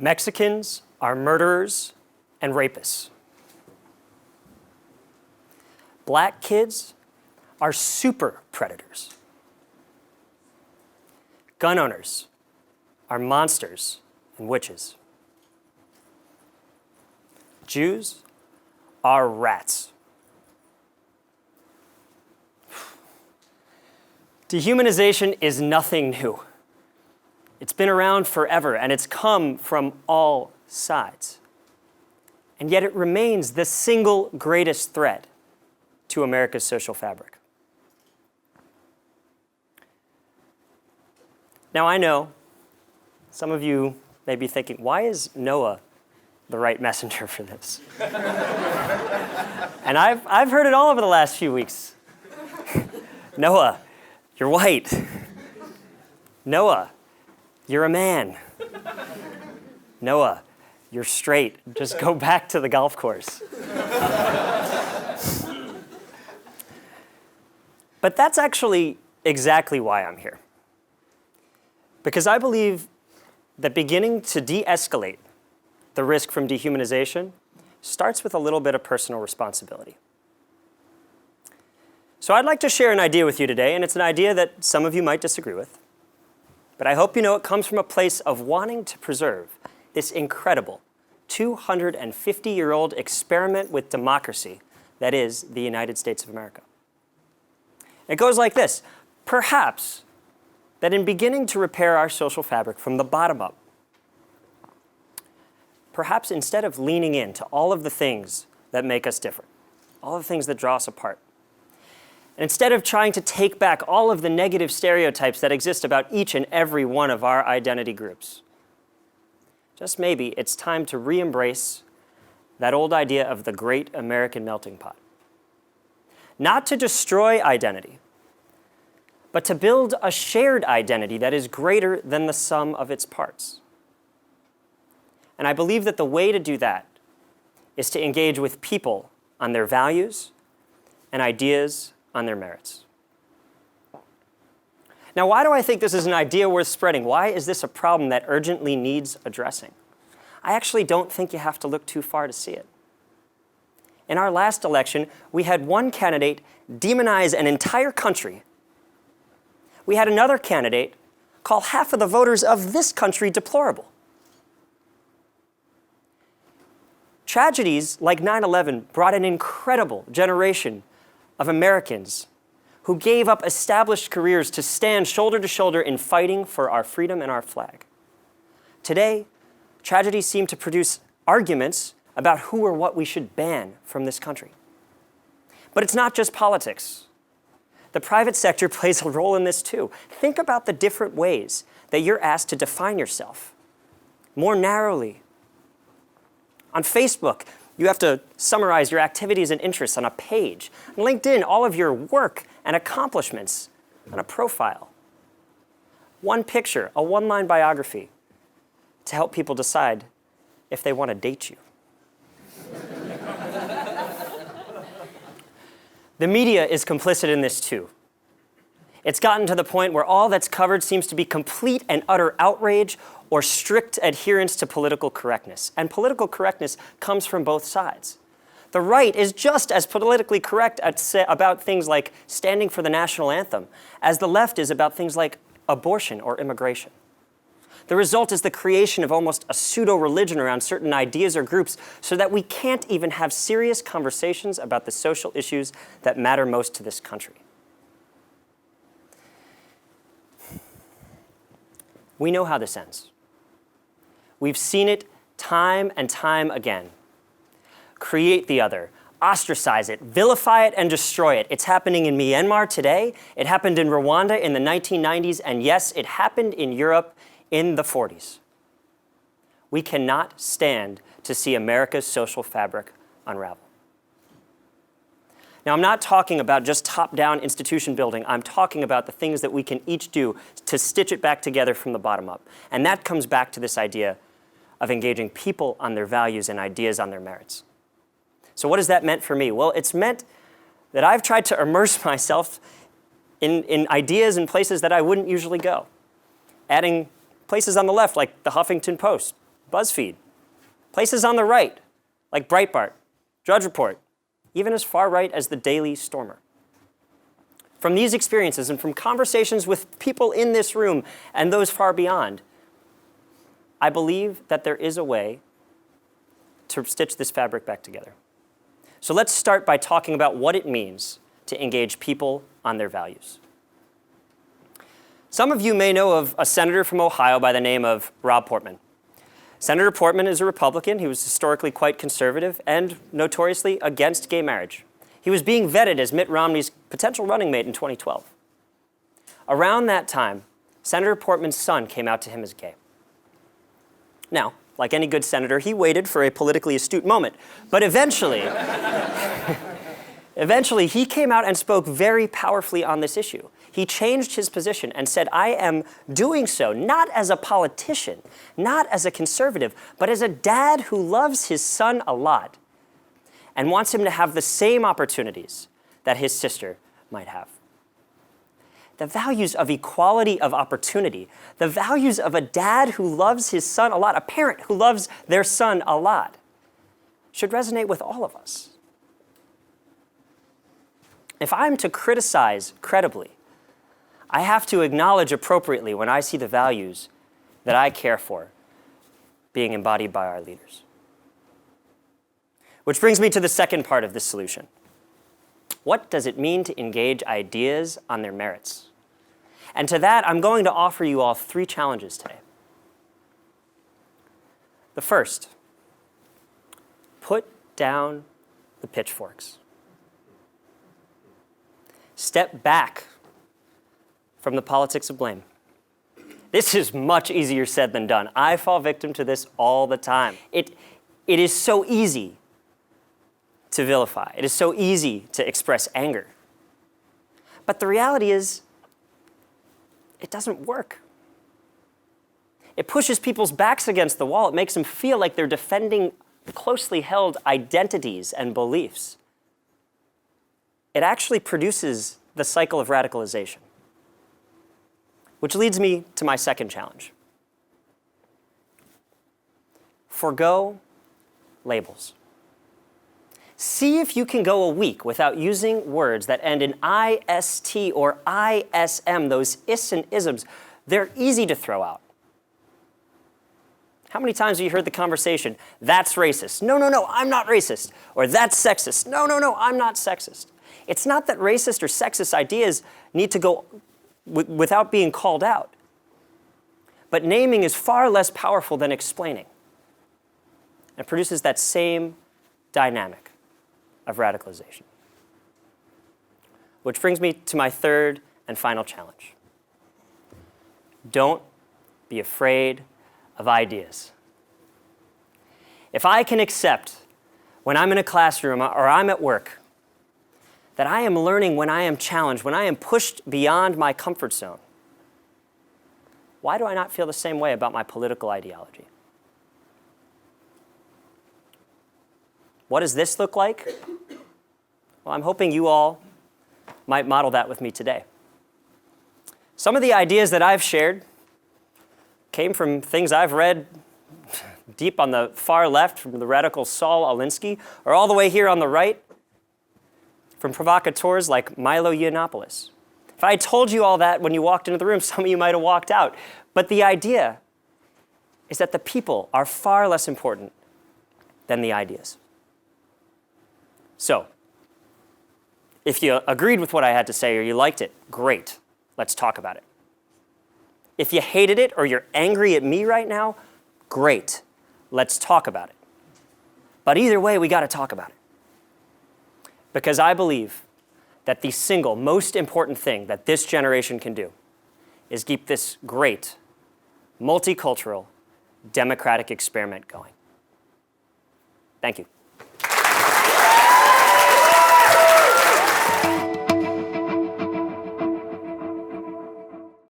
Mexicans are murderers and rapists. Black kids are super predators. Gun owners are monsters and witches. Jews are rats. Dehumanization is nothing new. It's been around forever, and it's come from all sides. And yet it remains the single greatest threat to America's social fabric. Now, I know some of you may be thinking, why is Noah the right messenger for this? And I've heard it all over the last few weeks. Noah, you're white. Noah, you're a man. Noah, you're straight. Just go back to the golf course. But that's actually exactly why I'm here. Because I believe that beginning to de-escalate the risk from dehumanization starts with a little bit of personal responsibility. So I'd like to share an idea with you today, and it's an idea that some of you might disagree with. But I hope you know it comes from a place of wanting to preserve this incredible 250-year-old experiment with democracy that is the United States of America. It goes like this: perhaps that in beginning to repair our social fabric from the bottom up, perhaps instead of leaning into all of the things that make us different, all of the things that draw us apart, and instead of trying to take back all of the negative stereotypes that exist about each and every one of our identity groups, just maybe it's time to re-embrace that old idea of the great American melting pot. Not to destroy identity, but to build a shared identity that is greater than the sum of its parts. And I believe that the way to do that is to engage with people on their values and ideas on their merits. Now, why do I think this is an idea worth spreading? Why is this a problem that urgently needs addressing? I actually don't think you have to look too far to see it. In our last election, we had one candidate demonize an entire country. We had another candidate call half of the voters of this country deplorable. Tragedies like 9/11 brought an incredible generation of Americans who gave up established careers to stand shoulder to shoulder in fighting for our freedom and our flag. Today, tragedies seem to produce arguments about who or what we should ban from this country. But it's not just politics. The private sector plays a role in this too. Think about the different ways that you're asked to define yourself more narrowly. On Facebook, you have to summarize your activities and interests on a page. On LinkedIn, all of your work and accomplishments on a profile. One picture, a one-line biography to help people decide if they want to date you. The media is complicit in this too. It's gotten to the point where all that's covered seems to be complete and utter outrage or strict adherence to political correctness. And political correctness comes from both sides. The right is just as politically correct about things like standing for the national anthem as the left is about things like abortion or immigration. The result is the creation of almost a pseudo-religion around certain ideas or groups so that we can't even have serious conversations about the social issues that matter most to this country. We know how this ends. We've seen it time and time again. Create the other, ostracize it, vilify it, and destroy it. It's happening in Myanmar today. It happened in Rwanda in the 1990s, and yes, it happened in Europe in the 40s. We cannot stand to see America's social fabric unravel. Now, I'm not talking about just top-down institution building. I'm talking about the things that we can each do to stitch it back together from the bottom up. And that comes back to this idea of engaging people on their values and ideas on their merits. So what has that meant for me? Well, it's meant that I've tried to immerse myself in ideas and places that I wouldn't usually go. Adding places on the left like the Huffington Post, BuzzFeed, places on the right, like Breitbart, Drudge Report, even as far right as the Daily Stormer. From these experiences and from conversations with people in this room and those far beyond, I believe that there is a way to stitch this fabric back together. So let's start by talking about what it means to engage people on their values. Some of you may know of a senator from Ohio by the name of Rob Portman. Senator Portman is a Republican. He was historically quite conservative and notoriously against gay marriage. He was being vetted as Mitt Romney's potential running mate in 2012. Around that time, Senator Portman's son came out to him as gay. Now, like any good senator, he waited for a politically astute moment, but eventually he came out and spoke very powerfully on this issue. He changed his position and said, I am doing so not as a politician, not as a conservative, but as a dad who loves his son a lot and wants him to have the same opportunities that his sister might have. The values of equality of opportunity, the values of a dad who loves his son a lot, a parent who loves their son a lot, should resonate with all of us. If I'm to criticize credibly, I have to acknowledge appropriately when I see the values that I care for being embodied by our leaders. Which brings me to the second part of this solution. What does it mean to engage ideas on their merits? And to that, I'm going to offer you all 3 challenges today. The first, put down the pitchforks. Step back from the politics of blame. This is much easier said than done. I fall victim to this all the time. It is so easy to vilify. It is so easy to express anger. But the reality is, it doesn't work. It pushes people's backs against the wall. It makes them feel like they're defending closely held identities and beliefs. It actually produces the cycle of radicalization. Which leads me to my second challenge. Forgo labels. See if you can go a week without using words that end in IST or ISM, those is and isms. They're easy to throw out. How many times have you heard the conversation, that's racist? No, I'm not racist. Or that's sexist. No, I'm not sexist. It's not that racist or sexist ideas need to go without being called out. But naming is far less powerful than explaining. It produces that same dynamic of radicalization. Which brings me to my third and final challenge. Don't be afraid of ideas. If I can accept when I'm in a classroom or I'm at work that I am learning when I am challenged, when I am pushed beyond my comfort zone, why do I not feel the same way about my political ideology? What does this look like? Well, I'm hoping you all might model that with me today. Some of the ideas that I've shared came from things I've read deep on the far left from the radical Saul Alinsky, or all the way here on the right from provocateurs like Milo Yiannopoulos. If I had told you all that when you walked into the room, some of you might have walked out. But the idea is that the people are far less important than the ideas. So, if you agreed with what I had to say or you liked it, great. Let's talk about it. If you hated it or you're angry at me right now, great. Let's talk about it. But either way, we got to talk about it. Because I believe that the single most important thing that this generation can do is keep this great, multicultural, democratic experiment going. Thank you.